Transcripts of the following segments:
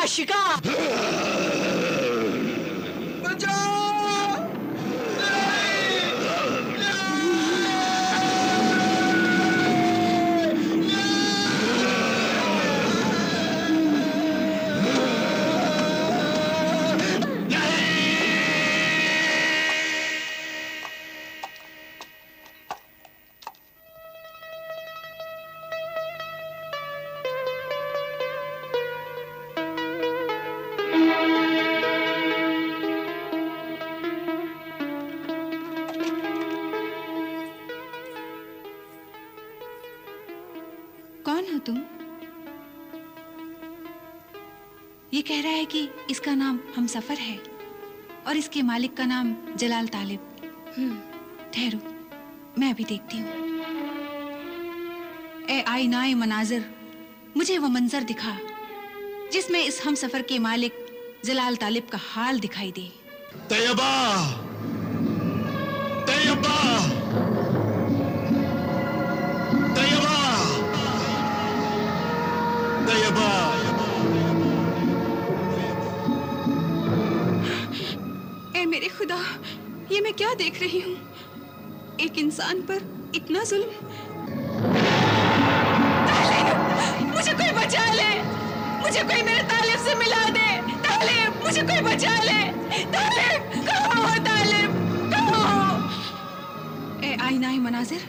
मेरा शिकार। तुम? ये कह रहा है कि इसका नाम हमसफर है और इसके मालिक का नाम जलाल तालिब। ठहरो, मैं अभी देखती हूँ। ए आईनाए मनाजिर, मुझे वो मंजर दिखा जिसमें इस हमसफर के मालिक जलाल तालिब का हाल दिखाई दे। तैयबा, तैयबा, तैयबा, तैयबा। ए मेरे खुदा, ये मैं क्या देख रही हूँ? एक इंसान पर इतना जुल्म। मुझे कोई बचा ले, मुझे कोई मेरे तालिब से मिला दे। तालिब, मुझे कोई बचा ले। तालिब, कहाँ हो तालिब, कहाँ हो? ए आईनाए मनाजिर,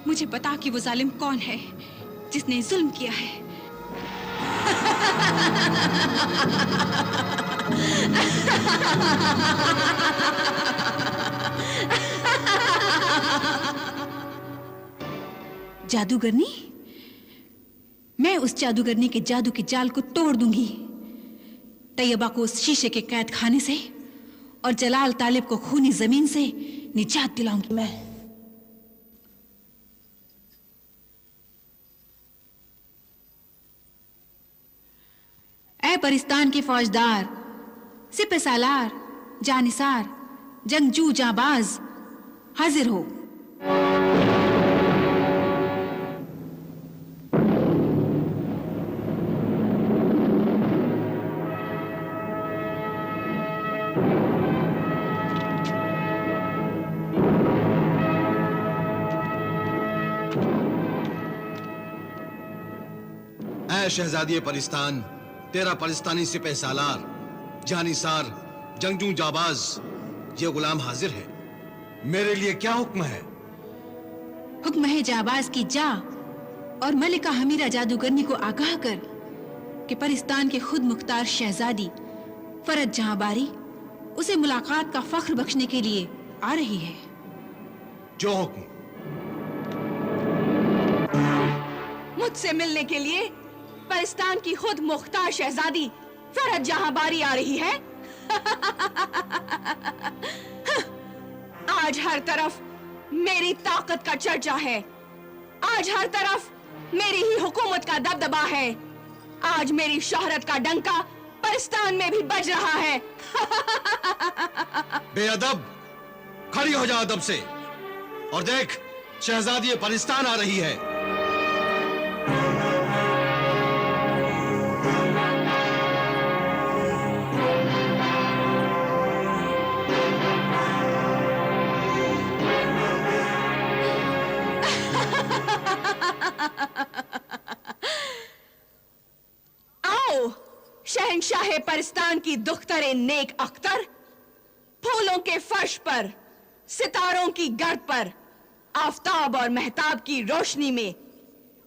मुझे बता कि वो जालिम कौन है जिसने जुल्म किया है। जादूगरनी? मैं उस जादूगरनी के जादू के जाल को तोड़ दूंगी। तैयबा को उस शीशे के कैद खाने से और जलाल तालिब को खूनी जमीन से निजात दिलाऊंगी मैं। ऐ परिस्तान के फौजदार, सिपह सालार, जानिसार, जंगजू जाबाज, हाजिर हो। ऐ शहजादी परिस्तान, तेरा परिस्तानी सिपह सालार, जानिसार, जंगजू जाबाज, ये गुलाम हाजिर है। मेरे लिए क्या हुक्म है? हुक्म है जाबाज की जा और मलिका हमीरा जादूगरनी को आगाह कर कि परिस्तान के खुद मुख्तार शहजादी फरज जहां बारी उसे मुलाकात का फख्र बख्शने के लिए आ रही है। जो हुक्म। मुझसे मिलने के लिए परिस्तान की खुद मुख्तार शहजादी फरज जहां बारी आ रही है। आज हर तरफ मेरी ताकत का चर्चा है। आज हर तरफ मेरी ही हुकूमत का दबदबा है। आज मेरी शोहरत का डंका परिस्तान में भी बज रहा है। बेअदब, खड़ी हो जा अदब से और देख, शहजादी परिस्तान आ रही है। शहंशाह परिस्तान की दुख्तरे नेक अख्तर, फूलों के फर्श पर, सितारों की गर्द पर, आफताब और महताब की रोशनी में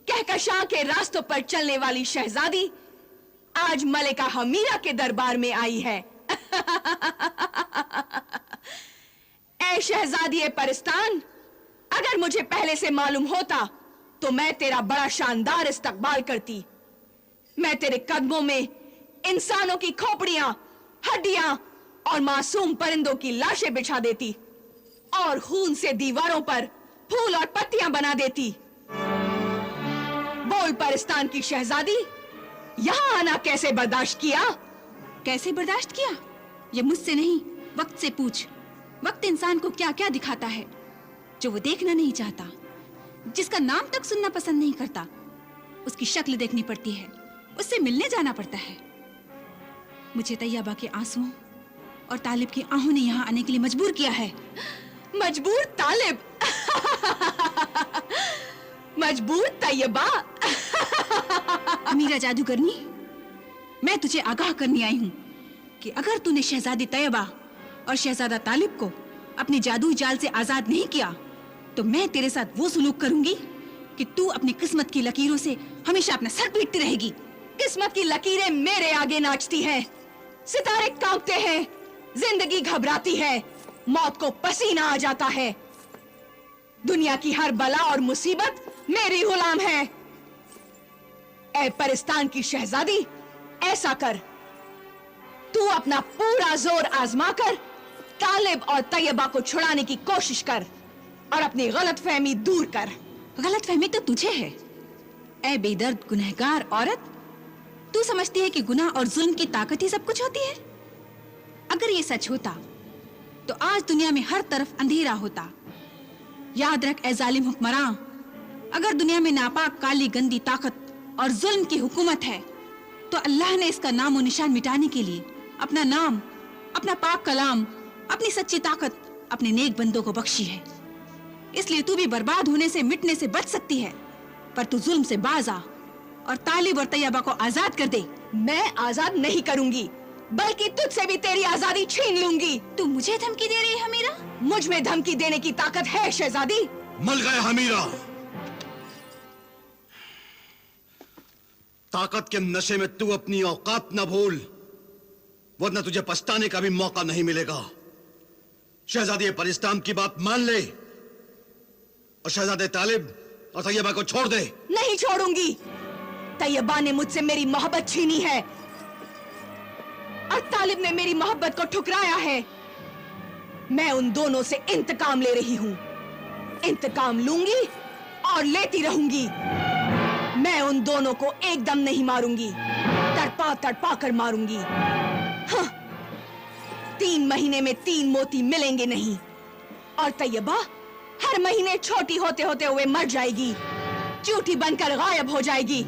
कहकशां के रास्तों पर चलने वाली शहजादी आज मलिका हमीरा के दरबार में आई है। ऐ शहजादी परिस्तान, अगर मुझे पहले से मालूम होता तो मैं तेरा बड़ा शानदार इस्तकबाल करती। मैं तेरे कदमों में इंसानों की खोपड़ियां, हड्डियां और मासूम परिंदों की लाशें बिछा देती और खून से दीवारों पर फूल और पत्तियां बना देती। बोल परिस्तान की शहजादी, यहां आना कैसे बर्दाश्त किया? कैसे बर्दाश्त किया? ये मुझसे नहीं, वक्त से पूछ। वक्त इंसान को क्या क्या दिखाता है जो वो देखना नहीं चाहता, जिसका नाम तक सुनना पसंद नहीं करता। उसकी शक्ल देखनी पड़ती है, उससे मिलने जाना पड़ता है। मुझे तैयबा के आंसुओं और तालिब की आहों ने यहाँ आने के लिए मजबूर किया है। मजबूर तालिब? मजबूर तैयबा? अमीरा जादूगरनी, मैं तुझे आगाह करने आई हूँ कि अगर तूने शहजादी तैयबा और शहजादा तालिब को अपनी जादुई जाल से आजाद नहीं किया तो मैं तेरे साथ वो सुलूक करूंगी कि तू अपनी किस्मत की लकीरों से हमेशा अपना सर पीटती रहेगी। किस्मत की लकीरें मेरे आगे नाचती हैं, सितारे कांपते हैं, जिंदगी घबराती है, मौत को पसीना आ जाता है। दुनिया की हर बला और मुसीबत मेरी गुलाम है। ऐ परिस्तान की शहजादी, ऐसा कर, तू अपना पूरा जोर आजमा कर तालिब और तैयबा को छुड़ाने की कोशिश कर और अपनी गलतफहमी दूर कर। गलतफहमी तो तुझे है, ऐ बेदर्द गुनहगार औरत। तू समझती है कि गुनाह और जुल्म की ताकत ही सब कुछ होती है? अगर ये सच होता तो आज दुनिया में हर तरफ अंधेरा होता। याद रख ऐ जालिम हुक्मरान, अगर दुनिया में नापाक काली गंदी ताकत और जुल्म की हुकूमत है तो अल्लाह ने इसका नामो निशान मिटाने के लिए अपना नाम, अपना पाक कलाम, अपनी सच्ची ताकत अपने नेक बंदों को बख्शी है। इसलिए तू भी बर्बाद होने से, मिटने से बच सकती है, पर तू जुल्म से बाज आ और तालिब और तैयबा को आजाद कर दे। मैं आजाद नहीं करूंगी, बल्कि तुझसे भी तेरी आजादी छीन लूंगी। तू मुझे धमकी दे रही है हमीरा? मुझ में धमकी देने की ताकत है शहजादी। मल गए हमीरा। ताकत के नशे में तू अपनी औकात न भूल, वरना तुझे पछताने का भी मौका नहीं मिलेगा। शहजादी परिस्तान की बात मान ले और शहजादे तालिब और तैयबा को छोड़ दे। नहीं छोड़ूंगी। तैयबा ने मुझसे मेरी मोहब्बत छीनी है और तालिब ने मेरी मोहब्बत को ठुकराया है। मैं उन दोनों से इंतकाम ले रही हूँ, इंतकाम लूंगी और लेती रहूंगी। मैं उन दोनों को एकदम नहीं मारूंगी, तड़पा तड़पा कर मारूंगी। हाँ, 3 महीने में 3 मोती मिलेंगे नहीं और तैयबा हर महीने छोटी होते होते हुए मर जाएगी, चूठी बनकर गायब हो जाएगी।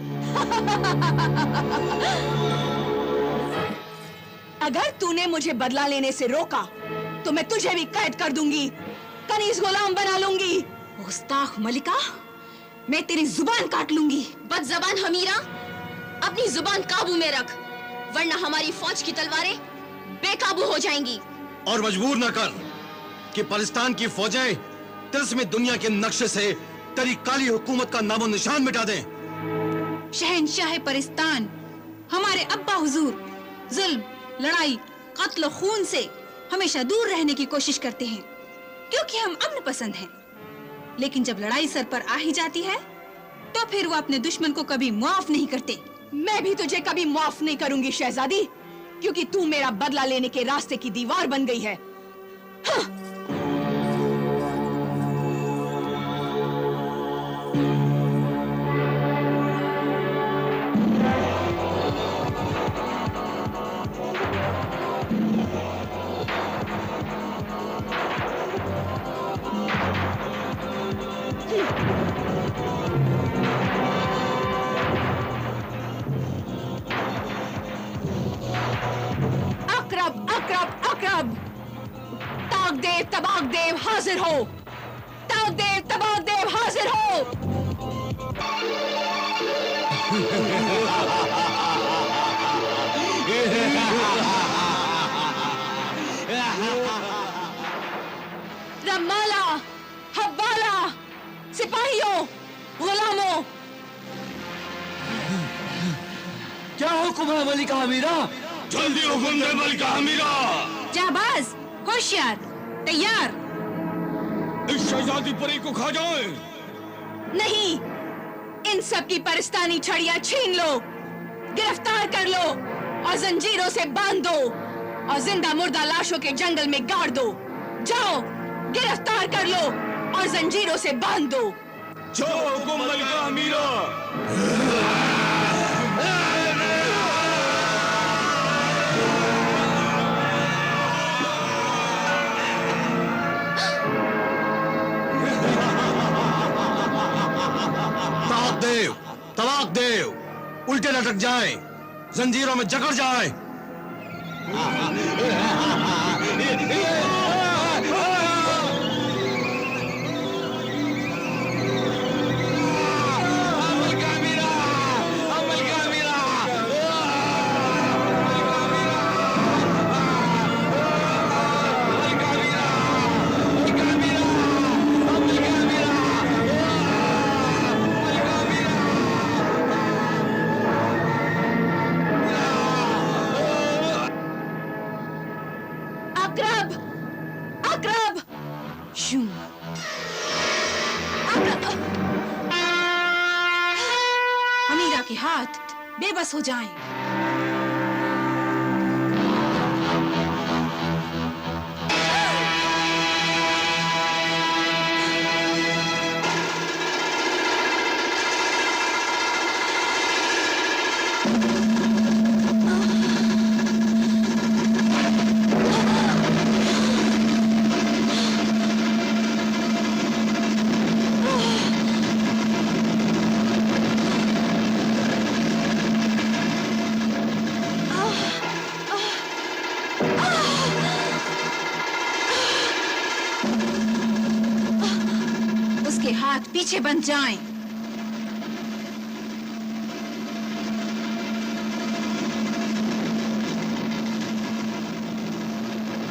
अगर तूने मुझे बदला लेने से रोका तो मैं तुझे भी कैद कर दूंगी, कनीज गुलाम बना लूंगी। गुस्ताख मलिका, मैं तेरी जुबान काट लूंगी। बदज़बान हमीरा, अपनी जुबान काबू में रख, वरना हमारी फौज की तलवारें बेकाबू हो जाएंगी। और मजबूर न कर कि पाकिस्तान की फौजें तिरस्मी दुनिया के नक्शे से तेरी काली हुकूमत का नामो निशान मिटा दें। शहनशाह परिस्तान हमारे अब्बा हुजूर जुल्म, लड़ाई, कत्ल और खून से हमेशा दूर रहने की कोशिश करते हैं, क्योंकि हम अमन पसंद हैं। लेकिन जब लड़ाई सर पर आ ही जाती है तो फिर वो अपने दुश्मन को कभी माफ नहीं करते। मैं भी तुझे कभी माफ नहीं करूंगी शहजादी, क्योंकि तू मेरा बदला लेने के रास्ते की दीवार बन गई है। हाँ। अकरब अकरब अकरब, ताकदेव तबाकदेव हाजिर हो, ताकदेव तबाकदेव हाजिर हो। रमाला, हब्बाला, सिपाहियों, गुलामों। क्या हुक्म है मलिका हमीरा? जल्दी हुक्म दे मलिका हमीरा। जाबाज, होशियार, तैयार। इस शहजादी परी को खा जाए। नहीं, इन सब की परिस्तानी छड़ियां छीन लो, गिरफ्तार कर लो और जंजीरों से बांध दो और जिंदा मुर्दा लाशों के जंगल में गाड़ दो। जाओ, गिरफ्तार कर लो और जंजीरों से बांध दो। जो हुक्म मलिका हमीरा। तवाक देव उल्टे लटक जाए, जंजीरों में जकड़ जाए। हमीरा के हाथ बेबस हो जाएं। उसके हाथ पीछे बन जाएं।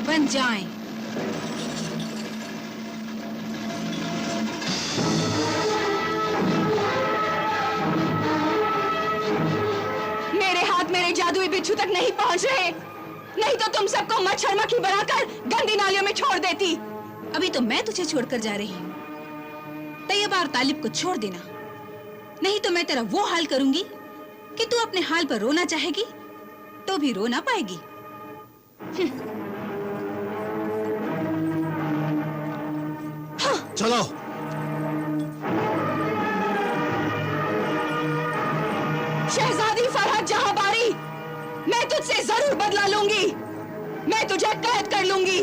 बन जाएं। मेरे हाथ मेरे जादुई बिच्छू तक नहीं पहुंच रहे, नहीं तो तुम सबको मच्छर मक्खी बनाकर गंदी नालियों में छोड़ देती। अभी तो मैं तुझे छोड़कर जा रही हूँ। तैयबा और तालिब को छोड़ देना, नहीं तो मैं तेरा वो हाल करूंगी कि तू अपने हाल पर रोना चाहेगी तो भी रो ना पाएगी। चलो। शहजादी फरहत जहांबारी, मैं तुझसे जरूर बदला लूंगी। मैं तुझे कैद कर लूंगी,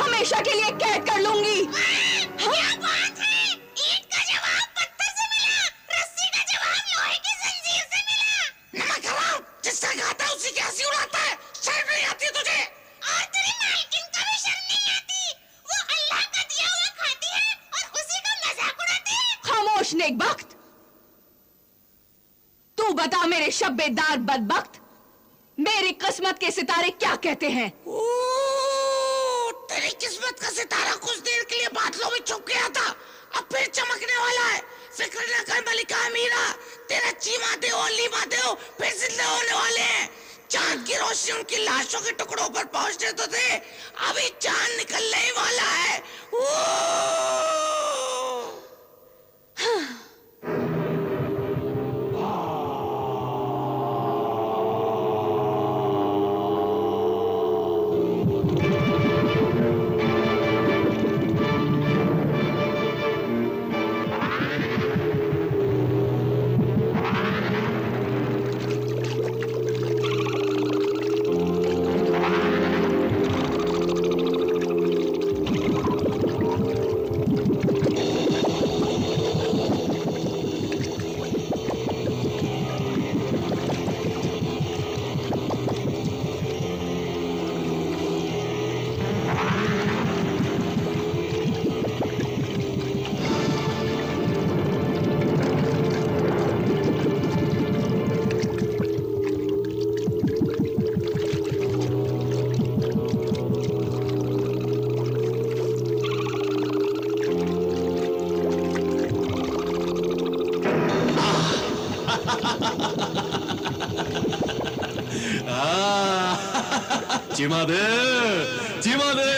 हमेशा के लिए कैद कर लूंगी। क्या बात है? ईंट का जवाब पत्थर से मिला, रस्सी का जवाब लोहे की जंजीर से मिला। नमक हराम, जिससे खाता है उसी की हंसी उड़ाता है। शर्म नहीं आती तुझे? और तेरी मालकिन का भी शर्म नहीं आती? वो अल्लाह का दिया हुआ खाती है और उसी का मजाक उड़ाती है। खामोश नेकबख्त, तू बता मेरे शब्बेदार बदबख्त, मेरी किस्मत के सितारे क्या कहते हैं? तेरी किस्मत का सितारा कुछ देर के लिए बादलों में छुप गया था, अब फिर चमकने वाला है। फिक्र न कर मलिका अमीरा, तेरा चीमा देव और लीमा देव फिर जिंदा होने वाले हैं। चांद की रोशनी उनकी लाशों के टुकड़ों पर पहुंचने तो थे, अभी चांद निकलने ही वाला है। चीमा दे, चीमा दे।